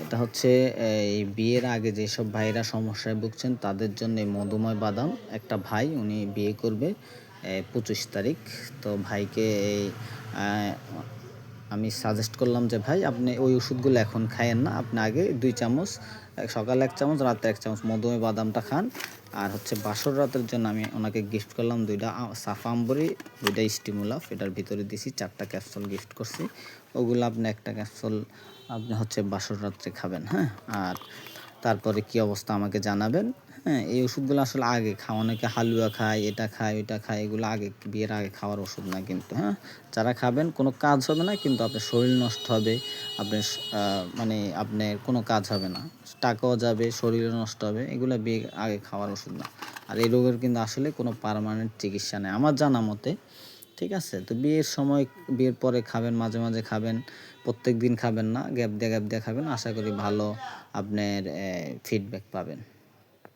এটা হচ্ছে এই বিয়ের আগে যেসব ভাইরা সমস্যায় ভুগছেন তাদের জন্য এই মধুময় বাদাম। একটা ভাই উনি বিয়ে করবে 25 তারিখ। তো ভাইকে এই আমি সাজেস্ট করলাম যে ভাই আপনি ওই ওষুধগুলো এখন খাইয়েন না, আপনি আগে 2 চামচ সকালে 1 চামচ রাতে 1 চামচ মধুময় বাদামটা খান। আর হচ্ছে বাসর রাতের জন্য আমি ওনাকে গিফট করলাম 2টা সাফা আমবরি, 2টা স্টিমুলাফ, এটার ভিতরে দিছি 4টা ক্যাপসুল গিফট করছি। ওগুলো আপনি একটা ক্যাপসুল আপনি হচ্ছে বাসর রাত্রে খাবেন, হ্যাঁ? আর তারপরে কি অবস্থা আমাকে জানাবেন, হ্যাঁ? এই ওষুধগুলো আসলে আগে খাওয়া, অনেকে হালুয়া খায়, এটা খায়, ওইটা খায়, এগুলো আগে বিয়ের আগে খাওয়ার ওষুধ না কিন্তু, হ্যাঁ? যারা খাবেন কোনো কাজ হবে না, কিন্তু আপনার শরীর নষ্ট হবে, আপনার মানে আপনার কোনো কাজ হবে না, টাকাও যাবে, শরীরও নষ্ট হবে, এগুলো বিয়ে আগে খাওয়ার ওষুধ না। আর এই রোগের কিন্তু আসলে কোনো পার্মানেন্ট চিকিৎসা নেই আমার জানা মতে, ঠিক আছে? তো বিয়ের সময়, বিয়ের পরে খাবেন, মাঝে মাঝে খাবেন, প্রত্যেক দিন খাবেন না, গ্যাপ দিয়ে খাবেন। আশা করি ভালো আপনার ফিডব্যাক পাবেন।